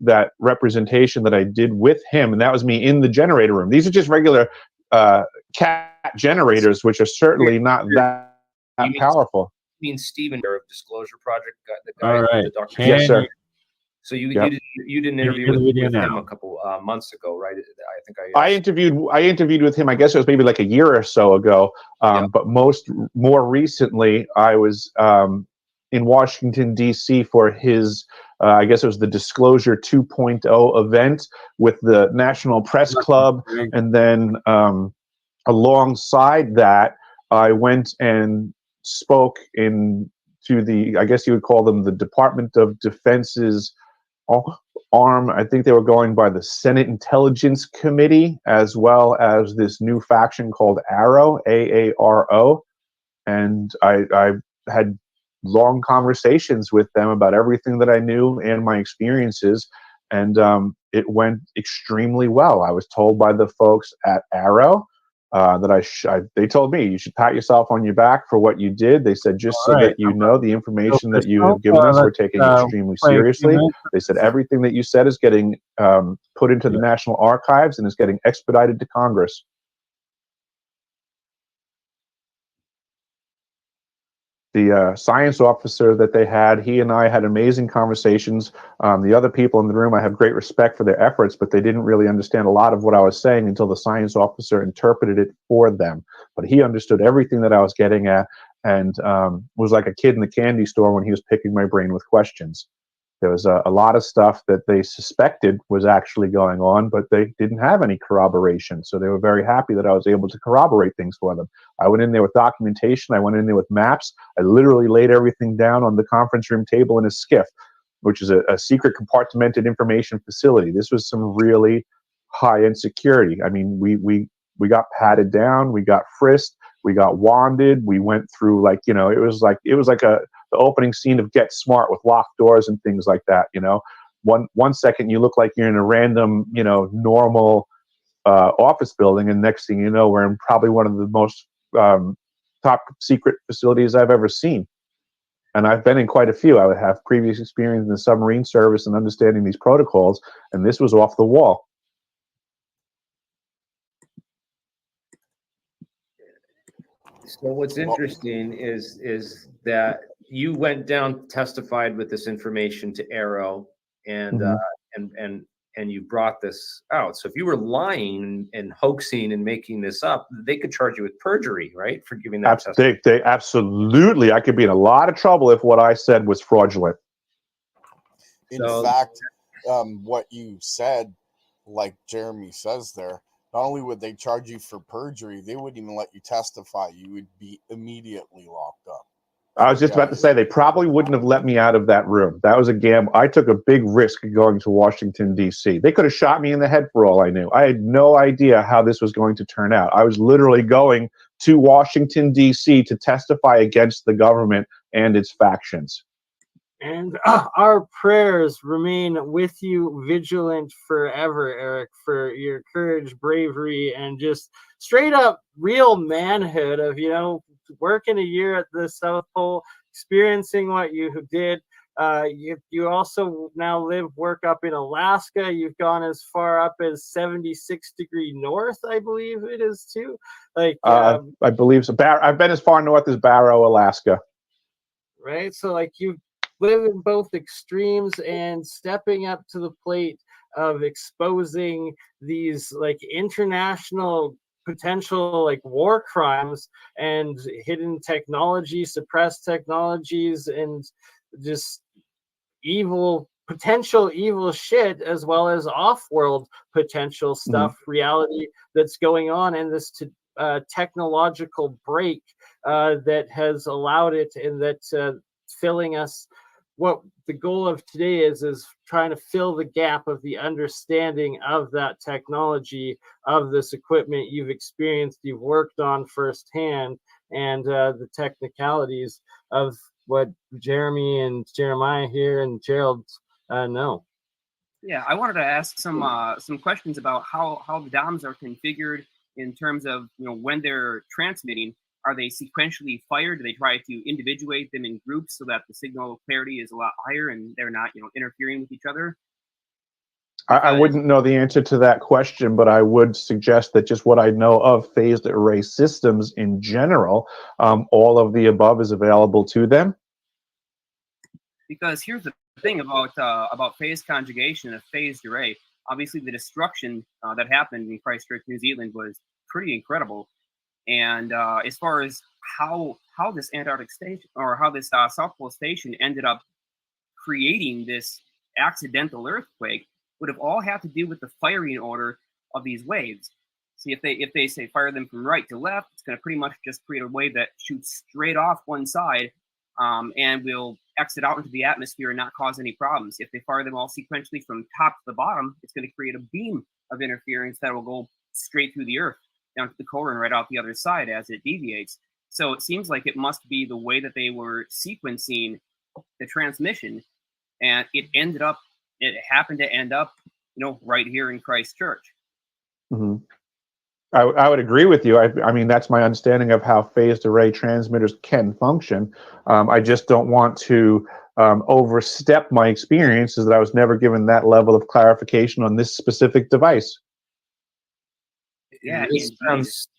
that representation that I did with him, and that was me in the generator room. These are just regular cat generators, which are certainly not that powerful. You mean Stephen of Disclosure Project, the guy, All right. the doctor? Yes, sir. So you did an interview with him a couple months ago, right? I think I interviewed with him. I guess it was maybe like a year or so ago. But more recently, I was in Washington D.C. for his. I guess it was the Disclosure 2.0 event with the National Press Club, and then alongside that, I went and spoke to the. I guess you would call them the Department of Defense's arm. I think they were going by the Senate Intelligence Committee, as well as this new faction called AARO, AARO. And I had long conversations with them about everything that I knew and my experiences. And it went extremely well. I was told by the folks at AARO that they told me you should pat yourself on your back for what you did. They said, just so that you know, the information that you have given us, we're taking extremely seriously. They said everything that you said is getting put into the National Archives and is getting expedited to Congress. The science officer that they had, he and I had amazing conversations. The other people in the room, I have great respect for their efforts, but they didn't really understand a lot of what I was saying until the science officer interpreted it for them. But he understood everything that I was getting at, and was like a kid in the candy store when he was picking my brain with questions. There was a lot of stuff that they suspected was actually going on, but they didn't have any corroboration. So they were very happy that I was able to corroborate things for them. I went in there with documentation. I went in there with maps. I literally laid everything down on the conference room table in a SCIF, which is a secret compartmented information facility. This was some really high-end security. I mean, we got patted down. We got frisked. We got wanded. We went through it was like the opening scene of Get Smart with locked doors and things like that. One second you look like you're in a random, normal office building, and next thing you know, we're in probably one of the most top secret facilities I've ever seen. And I've been in quite a few. I would have previous experience in the submarine service and understanding these protocols, and this was off the wall. So what's interesting is that you went down, testified with this information to AARO, and you brought this out. So if you were lying and hoaxing and making this up, they could charge you with perjury, right, for giving that testimony. They absolutely. I could be in a lot of trouble if what I said was fraudulent. In fact, what you said, like Jeremy says there, not only would they charge you for perjury, they wouldn't even let you testify. You would be immediately locked up. I was just about to say, they probably wouldn't have let me out of that room. That was a gamble. I took a big risk going to Washington, D.C. They could have shot me in the head for all I knew. I had no idea how this was going to turn out. I was literally going to Washington, D.C. to testify against the government and its factions. And our prayers remain with you, vigilant forever, Eric, for your courage, bravery, and just straight up real manhood of, working a year at the South Pole, experiencing what you did. You also now work up in Alaska. You've gone as far up as 76 degree north, I believe it is too. I believe so. I've been as far north as Barrow, Alaska. Right. So you live in both extremes, and stepping up to the plate of exposing these international potential war crimes and hidden technology, suppressed technologies, and just potential evil shit, as well as off-world potential stuff, reality that's going on, and this technological break that has allowed it, and that filling us. What the goal of today is trying to fill the gap of the understanding of that technology, of this equipment you've experienced, you've worked on firsthand, and the technicalities of what Jeremy and Jeremiah here and Gerald know. Yeah, I wanted to ask some questions about how the DOMs are configured in terms of when they're transmitting. Are they sequentially fired? Do they try to individuate them in groups so that the signal clarity is a lot higher and they're not interfering with each other? I wouldn't know the answer to that question, but I would suggest that just what I know of phased array systems in general, all of the above is available to them. Because here's the thing about phase conjugation and a phased array. Obviously, the destruction that happened in Christchurch, New Zealand, was pretty incredible. And as far as how this Antarctic station, or how this South Pole station ended up creating this accidental earthquake, would have all had to do with the firing order of these waves. See, if they say fire them from right to left, it's going to pretty much just create a wave that shoots straight off one side, and will exit out into the atmosphere and not cause any problems. If they fire them all sequentially from top to the bottom, it's going to create a beam of interference that will go straight through the Earth, down to the core and right out the other side as it deviates. So it seems like it must be the way that they were sequencing the transmission, and it happened to end up, right here in Christchurch. Mm-hmm. I would agree with you. I mean, that's my understanding of how phased array transmitters can function. I just don't want to overstep my experiences that I was never given that level of clarification on this specific device. Yeah,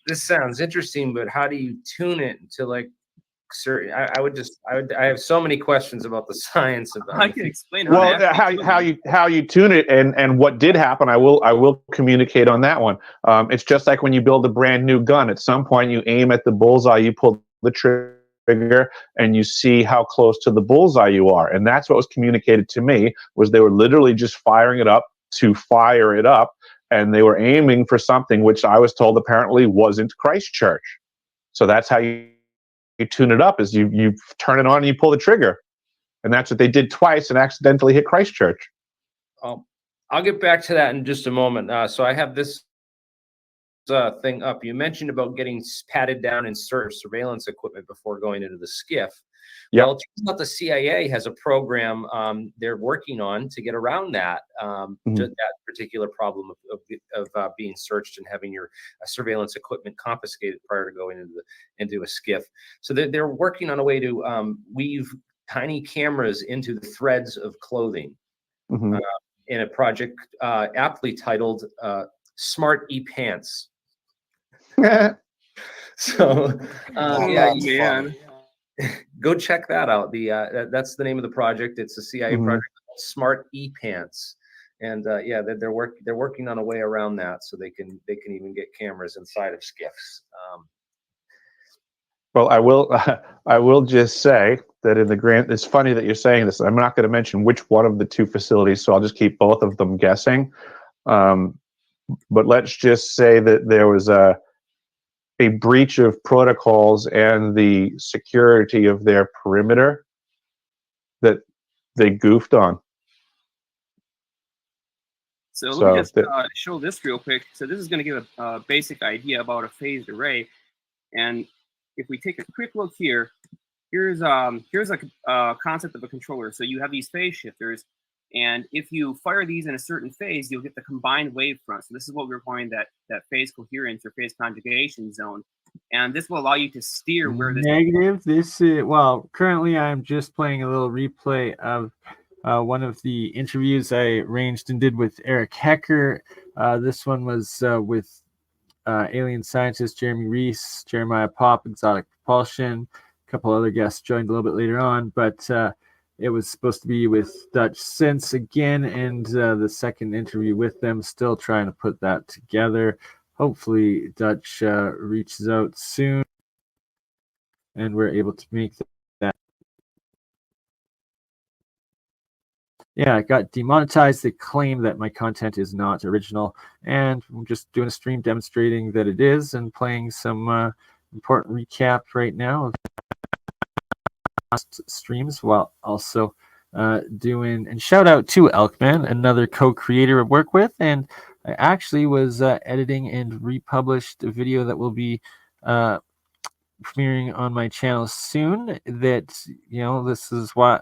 this sounds interesting, but how do you tune it to like certain? I have so many questions about the science of that. I can explain how you tune it and what did happen. I will communicate on that one. It's just like when you build a brand new gun. At some point, you aim at the bullseye, you pull the trigger, and you see how close to the bullseye you are. And that's what was communicated to me. Was they were literally just firing it up to fire it up, and they were aiming for something which I was told apparently wasn't Christchurch. So that's how you tune it up, is you turn it on and you pull the trigger. And that's what they did twice and accidentally hit Christchurch. I'll get back to that in just a moment. So I have this thing up. You mentioned about getting patted down in surveillance equipment before going into the skiff. Yep. Well, it turns out the CIA has a program they're working on to get around that, that particular problem of being searched and having your surveillance equipment confiscated prior to going into a skiff. So they're working on a way to weave tiny cameras into the threads of clothing in a project aptly titled Smart E-Pants. So, man. Go check that out. That's the name of the project. It's a CIA project called Smart E-Pants, and they're working on a way around that, so they can even get cameras inside of skiffs. Well, I will just say that in the grant, it's funny that you're saying this. I'm not going to mention which one of the two facilities, so I'll just keep both of them guessing. But let's just say that there was a breach of protocols and the security of their perimeter that they goofed on. So let me just show this real quick. So this is going to give a basic idea about a phased array. And if we take a quick look here, here's a concept of a controller. So you have these phase shifters, and if you fire these in a certain phase, you'll get the combined wavefront. So this is what we're calling that phase coherence or phase conjugation zone. And this will allow you to steer where this negative. This is, well, currently I'm just playing a little replay of one of the interviews I arranged and did with Eric Hecker. This one was with alien scientist Jeremy Reese, Jeremiah Pop, Exotic Propulsion. A couple other guests joined a little bit later on, but it was supposed to be with Dutch Sense again, and the second interview with them, still trying to put that together. Hopefully Dutch reaches out soon and we're able to make that. Yeah, I got demonetized. They claim that my content is not original, and I'm just doing a stream demonstrating that it is and playing some important recap right now of past streams, while also doing, and shout out to Elkman, another co-creator I work with, and I actually was editing and republished a video that will be premiering on my channel soon. That, you know, this is why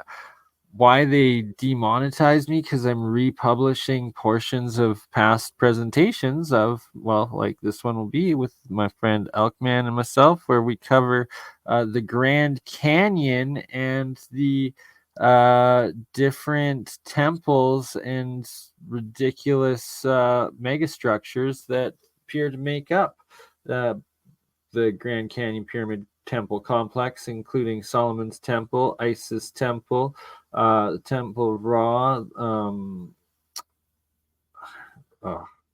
they demonetized me, because I'm republishing portions of past presentations of, well, like this one will be with my friend Elkman and myself, where we cover the Grand Canyon and the different temples and ridiculous megastructures that appear to make up the Grand Canyon Pyramid Temple complex, including Solomon's Temple, Isis Temple, the Temple of Ra.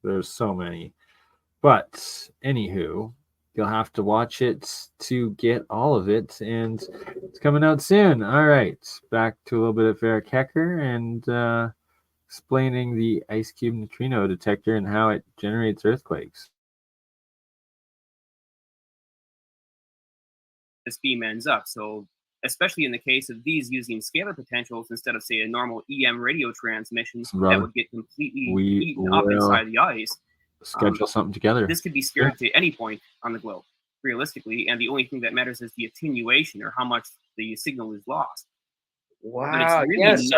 There's so many. But anywho, you'll have to watch it to get all of it, and it's coming out soon. All right, back to a little bit of Eric Hecker and explaining the ice cube neutrino detector and how it generates earthquakes. This beam ends up. So especially in the case of these using scalar potentials instead of, say, a normal EM radio transmission that would get completely eaten up inside the ice. Schedule something together. This could be scary to any point on the globe, realistically, and the only thing that matters is the attenuation or how much the signal is lost. Wow. Really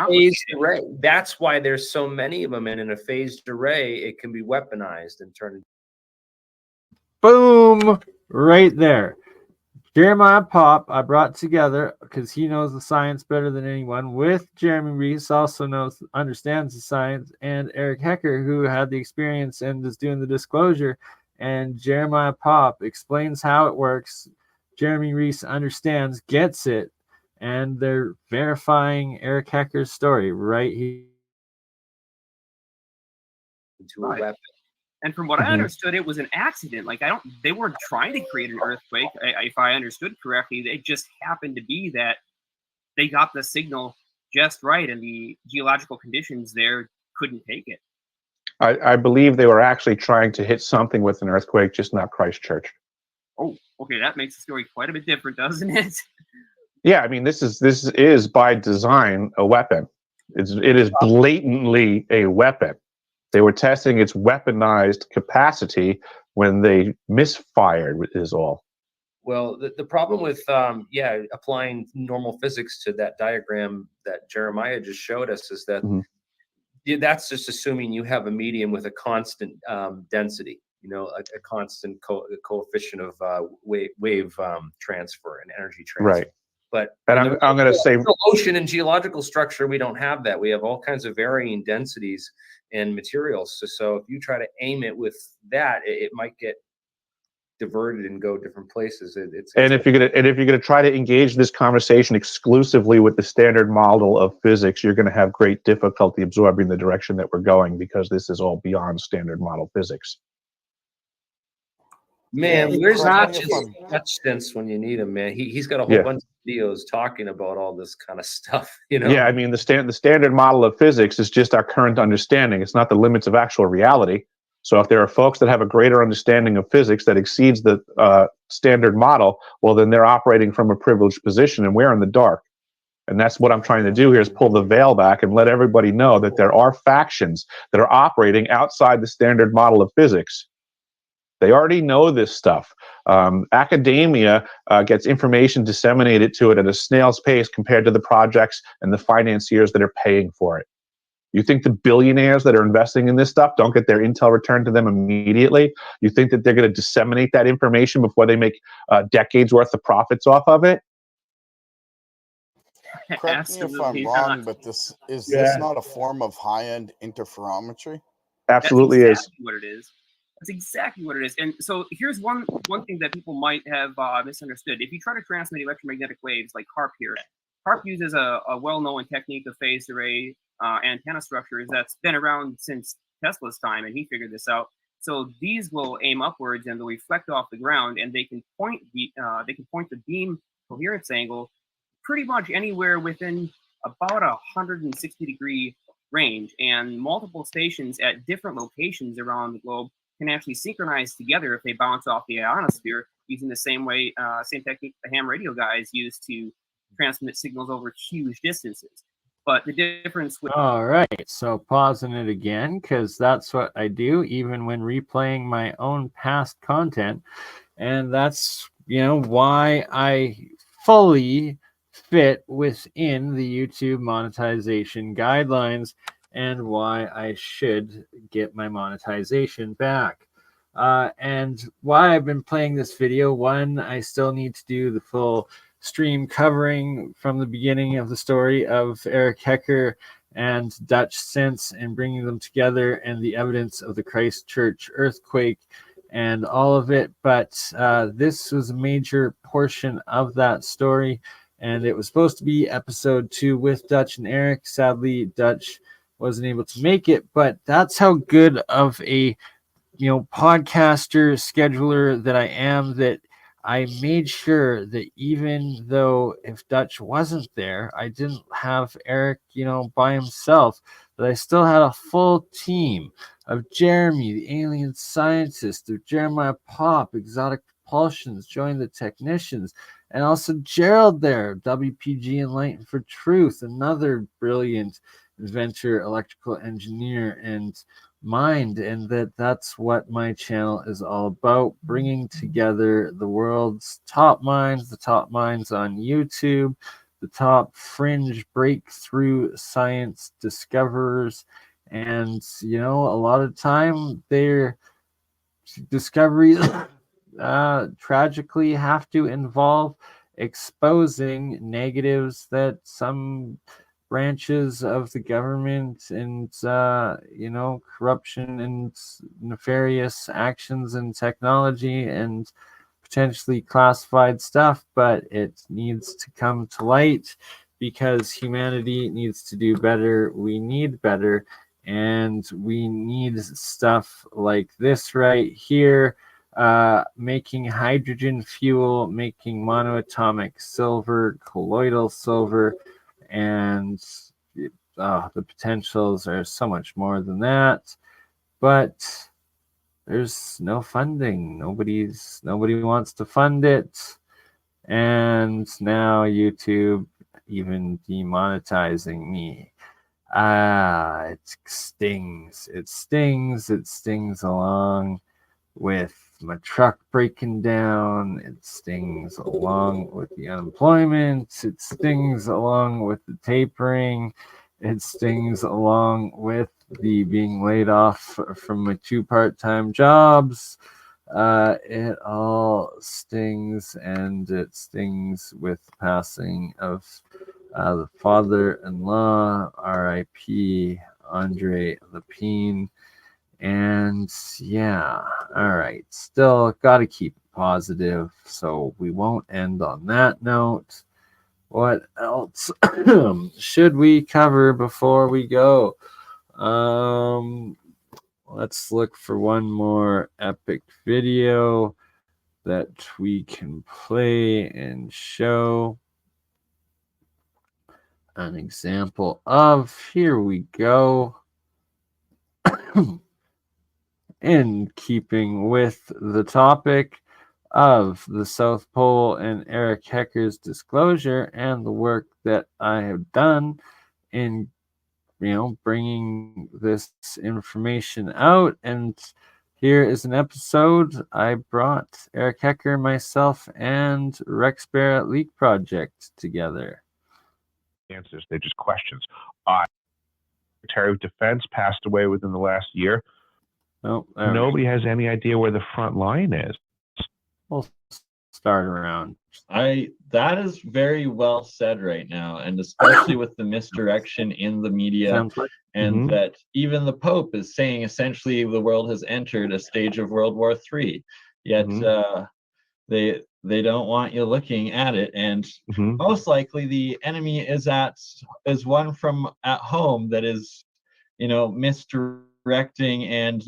phased array. That's why there's so many of them. And in a phased array, it can be weaponized and turned into. Boom! Right there. Jeremiah Pop, I brought together because he knows the science better than anyone, with Jeremy Reese, also understands the science, and Eric Hecker, who had the experience and is doing the disclosure. And Jeremiah Pop explains how it works. Jeremy Reese understands, gets it, and they're verifying Eric Hecker's story right here. Into a weapon. And from what I understood, it was an accident. Like, they weren't trying to create an earthquake. If I understood correctly, it just happened to be that they got the signal just right, and the geological conditions there couldn't take it. I believe they were actually trying to hit something with an earthquake, just not Christchurch. Oh, okay, that makes the story quite a bit different, doesn't it? Yeah, I mean, this is by design a weapon. It is blatantly a weapon. They were testing its weaponized capacity when they misfired, is all. Well, the problem with, applying normal physics to that diagram that Jeremiah just showed us is that that's just assuming you have a medium with a constant density, a constant coefficient of wave transfer and energy transfer. Right. But I'm going to say ocean and geological structure, we don't have that. We have all kinds of varying densities and materials. So if you try to aim it with that, it might get diverted and go different places. If you're gonna try to engage this conversation exclusively with the standard model of physics, you're going to have great difficulty absorbing the direction that we're going, because this is all beyond standard model physics. Man, where's Notch's sense when you need him, man? He's got a whole bunch of videos talking about all this kind of stuff, Yeah, I mean, the standard model of physics is just our current understanding. It's not the limits of actual reality. So if there are folks that have a greater understanding of physics that exceeds the standard model, well, then they're operating from a privileged position, and we're in the dark. And that's what I'm trying to do here, is pull the veil back and let everybody know that there are factions that are operating outside the standard model of physics. They already know this stuff. Academia gets information disseminated to it at a snail's pace compared to the projects and the financiers that are paying for it. You think the billionaires that are investing in this stuff don't get their intel returned to them immediately? You think that they're going to disseminate that information before they make decades worth of profits off of it? Correct me if I'm wrong, but this not a form of high-end interferometry? Absolutely is. What it is. That's exactly what it is. And so here's one thing that people might have misunderstood. If you try to transmit electromagnetic waves like HARP here, HARP uses a well-known technique of phased array antenna structures that's been around since Tesla's time, and he figured this out. So these will aim upwards and they'll reflect off the ground, and they can point the beam coherence angle pretty much anywhere within about 160-degree range. And multiple stations at different locations around the globe can actually synchronize together if they bounce off the ionosphere using the same technique the ham radio guys use to transmit signals over huge distances. But the difference with... All right, so pausing it again, because that's what I do even when replaying my own past content. And that's, why I fully fit within the YouTube monetization guidelines, and why I should get my monetization back. And why I've been playing this video, one, I still need to do the full stream covering from the beginning of the story of Eric Hecker and Dutch since, and bringing them together, and the evidence of the Christchurch earthquake and all of it. But this was a major portion of that story, and it was supposed to be episode 2 with Dutch and Eric. Sadly, Dutch wasn't able to make it, but that's how good of a podcaster scheduler that I am, that I made sure that even though if Dutch wasn't there, I didn't have Eric, by himself, that I still had a full team of Jeremy, the alien scientist, of Jeremiah Pop, Exotic Propulsions, joined the technicians, and also Gerald there, WPG Enlightened for Truth, another brilliant inventor, electrical engineer, and mind. And that's what my channel is all about, bringing together the world's top minds, the top minds on YouTube, the top fringe breakthrough science discoverers. And a lot of time their discoveries tragically have to involve exposing negatives that some branches of the government and corruption and nefarious actions and technology and potentially classified stuff, but it needs to come to light because humanity needs to do better. We need better, and we need stuff like this right here, making hydrogen fuel, making monoatomic silver, colloidal silver, and the potentials are so much more than that. But there's no funding. Nobody wants to fund it. And now YouTube even demonetizing me. It stings. It stings along with my truck breaking down. It stings along with the unemployment. It stings along with the tapering. It stings along with the being laid off from my 2 part-time jobs. It all stings, and it stings with the passing of the father-in-law, R.I.P. Andre Lepine. And yeah, all right, still got to keep it positive, so we won't end on that note. What else should we cover before we go? Let's look for one more epic video that we can play and show an example of. Here we go. In keeping with the topic of the South Pole and Eric Hecker's disclosure and the work that I have done in bringing this information out. And here is an episode I brought Eric Hecker, myself, and Rex Bear at Leak Project together. Answers, they're just questions. Secretary of Defense passed away within the last year. Oh, nobody has any idea where the front line is. We'll start around. That is very well said right now, and especially with the misdirection in the media, and that even the Pope is saying essentially the world has entered a stage of World War III. Yet they don't want you looking at it, and most likely the enemy is one from at home that is, misdirecting and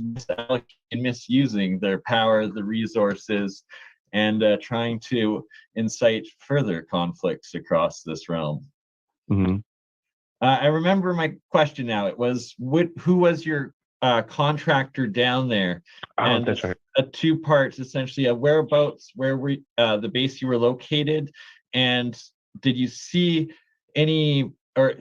misusing their power, the resources, and trying to incite further conflicts across this realm. I remember my question now. It was, who was your contractor down there? And that's right. A 2 parts, essentially, whereabouts, where were the base you were located, and did you see or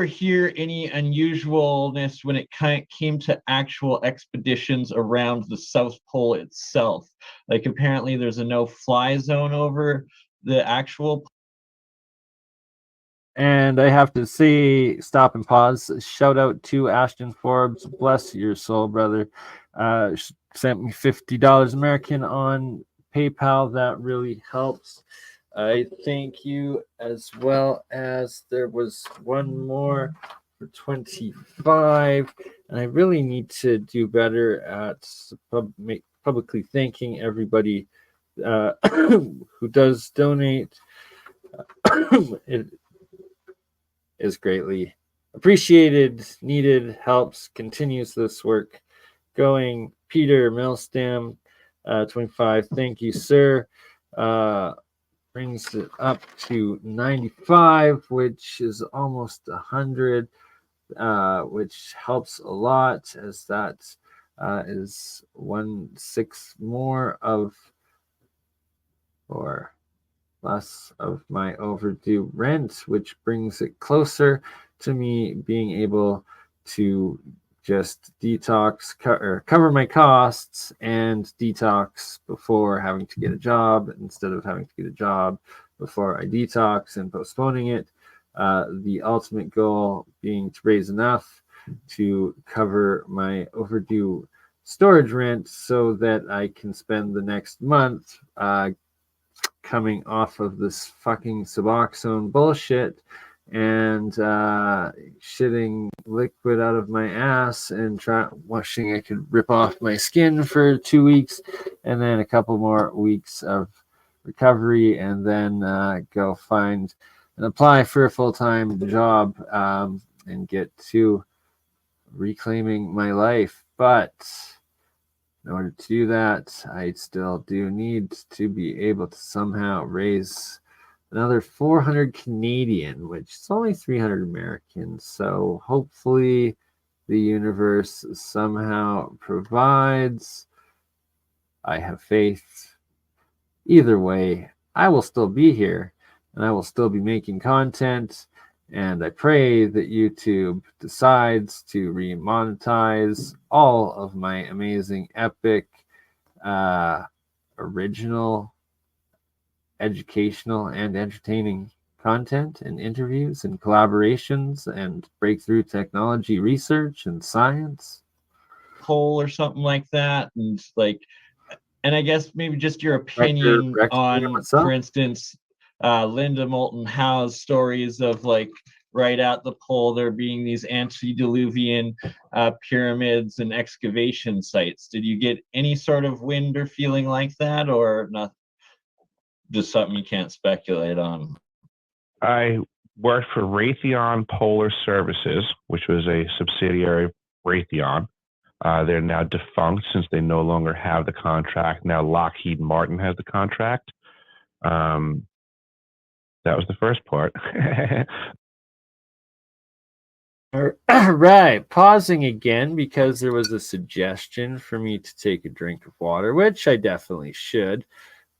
hear any unusualness when it came to actual expeditions around the South Pole itself? Like, apparently there's a no-fly zone over the actual. And I have to say, stop and pause. Shout out to Ashton Forbes. Bless your soul, brother. Sent me $50 American on PayPal. That really helps. I thank you, as well as there was one more for 25, and I really need to do better at publicly thanking everybody who does donate. It is greatly appreciated, needed, helps, continues this work going. Peter Millstam, 25, thank you, sir. Brings it up to 95, which is almost 100, which helps a lot, as that is 1/6 more of, or less of, my overdue rent, which brings it closer to me being able to just detox or cover my costs and detox before having to get a job, instead of having to get a job before I detox and postponing it. The ultimate goal being to raise enough to cover my overdue storage rent so that I can spend the next month coming off of this fucking Suboxone bullshit and shitting liquid out of my ass and wishing I could rip off my skin for 2 weeks, and then a couple more weeks of recovery, and then go find and apply for a full-time job and get to reclaiming my life. But in order to do that, I still do need to be able to somehow raise another 400 Canadian, which is only 300 American. So hopefully the universe somehow provides. I have faith. Either way, I will still be here and I will still be making content. And I pray that YouTube decides to remonetize all of my amazing, epic, original, educational, and entertaining content and interviews and collaborations and breakthrough technology research and science. Poll or something like that, and I guess maybe just your opinion on, for instance, Linda Moulton Howe's stories of right at the pole there being these antediluvian pyramids and excavation sites. Did you get any sort of wind or feeling like that, or not? Just something you can't speculate on? I worked for Raytheon Polar Services, which was a subsidiary of Raytheon. They're now defunct since they no longer have the contract. Now Lockheed Martin has the contract. That was the first part. All right, pausing again because there was a suggestion for me to take a drink of water, which I definitely should,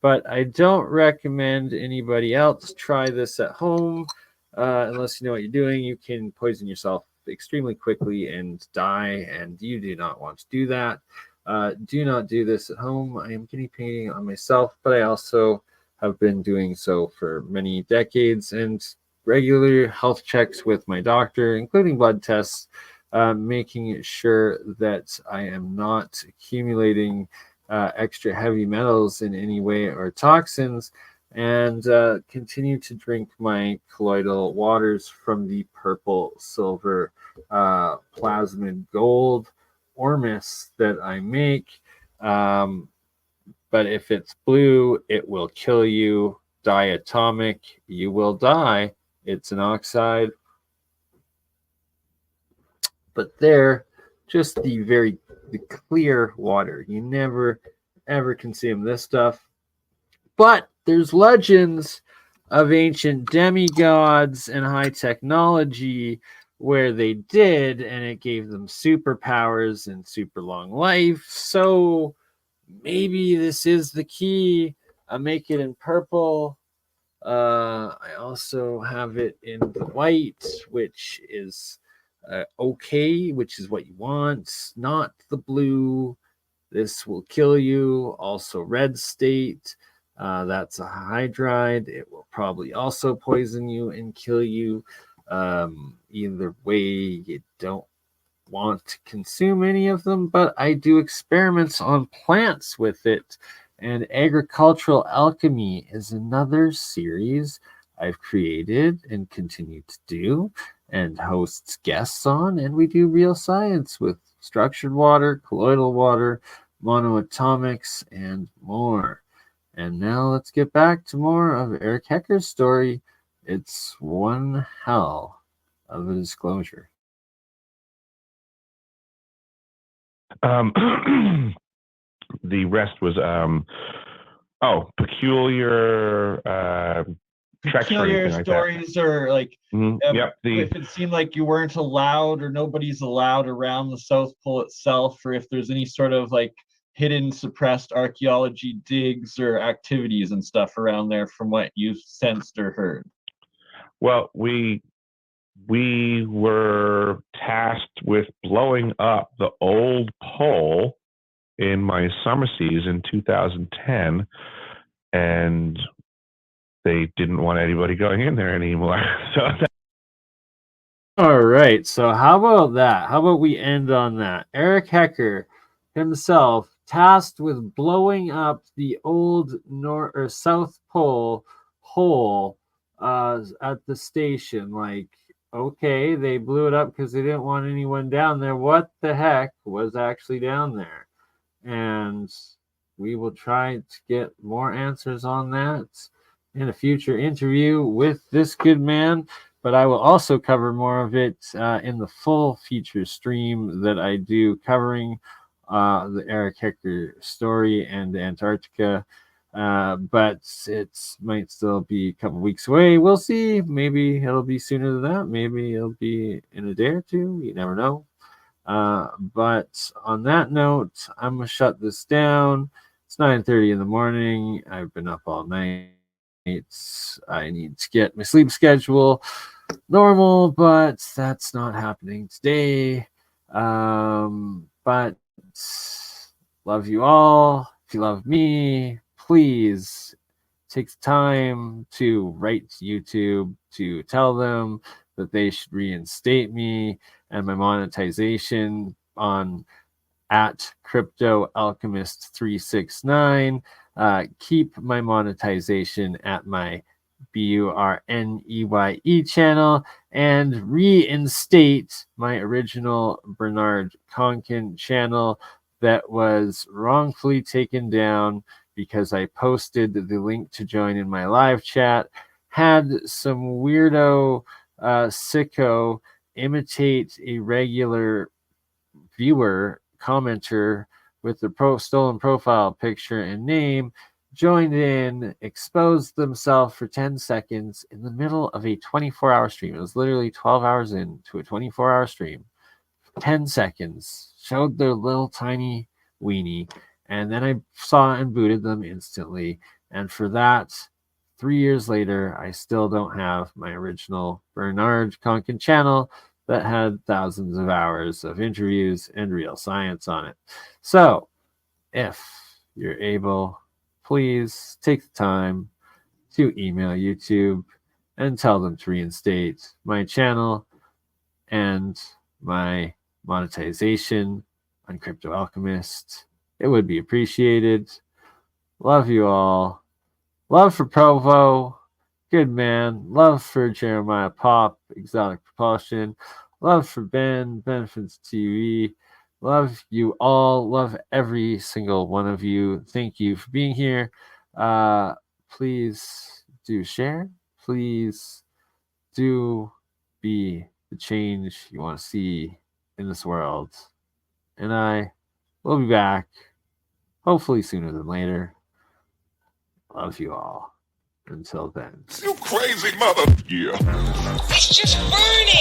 but I don't recommend anybody else try this at home unless you know what you're doing. You can poison yourself extremely quickly and die, and you do not want to do that. Do not do this at home. I am guinea pigging on myself, but I also have been doing so for many decades, and regular health checks with my doctor, including blood tests, making sure that I am not accumulating extra heavy metals in any way or toxins, and continue to drink my colloidal waters from the purple, silver, plasmid gold ormus that I make. But if it's blue, it will kill you. Diatomic, you will die. It's an oxide. But there, just the clear water. You never, ever consume this stuff. But there's legends of ancient demigods and high technology where they did, and it gave them superpowers and super long life. So maybe this is the key. I make it in purple. I also have it in the white, which is okay, which is what you want, not the blue. This will kill you. Also red state. That's a hydride. It will probably also poison you and kill you. Either way, you don't want to consume any of them, but I do experiments on plants with it, And Agricultural Alchemy is another series I've created and continue to do and hosts guests on. And we do real science with structured water, colloidal water, monoatomics, and more. And now let's get back to more of Eric Hecker's story. It's one hell of a disclosure. The rest was peculiar treks or Peculiar anything like stories, or like yep, if it seemed like you weren't allowed or nobody's allowed around the South Pole itself, or if there's any sort of like hidden suppressed archaeology digs or activities and stuff around there from what you've sensed or heard. Well, we were tasked with blowing up the old pole in my summer season 2010, and they didn't want anybody going in there anymore. So all right, so how about that? How about we end on that? Eric Hecker himself tasked with blowing up the old North or South Pole hole at the station. Like, okay, they blew it up because they didn't want anyone down there. What the heck was actually down there? And we will try to get more answers on that in a future interview with this good man. But I will also cover more of it in the full feature stream that I do covering the Eric Hecker story and Antarctica. But it might still be a couple weeks away. We'll see. Maybe it'll be sooner than that. Maybe it'll be in a day or two. You never know. But on that note, I'm gonna shut this down. It's 9:30 in the morning. I've been up all night. I need to get my sleep schedule normal, but that's not happening today. But love you all. If you love me, please take the time to write to YouTube to tell them that they should reinstate me and my monetization on at Crypto Alchemist 369. Keep my monetization at my BURNEYE channel and reinstate my original Bernard Conkin channel that was wrongfully taken down because I posted the link to join in my live chat, had some weirdo sicko imitate a regular viewer commenter with the stolen profile picture and name, joined in, exposed themselves for 10 seconds in the middle of a 24-hour stream. It was literally 12 hours into a 24-hour stream. 10 seconds, showed their little tiny weenie, and then I saw and booted them instantly. And for that, 3 years later, I still don't have my original Bernard Conkin channel that had thousands of hours of interviews and real science on it. So, if you're able, please take the time to email YouTube and tell them to reinstate my channel and my monetization on Crypto Alchemist. It would be appreciated. Love you all. Love for Provo, good man. Love for Jeremiah Pop, Exotic Propulsion. Love for Ben, Benefits TV. Love you all. Love every single one of you. Thank you for being here. Please do share. Please do be the change you want to see in this world. And I will be back, hopefully sooner than later. Love you all. Until then. You crazy mother. Yeah. It's just burning.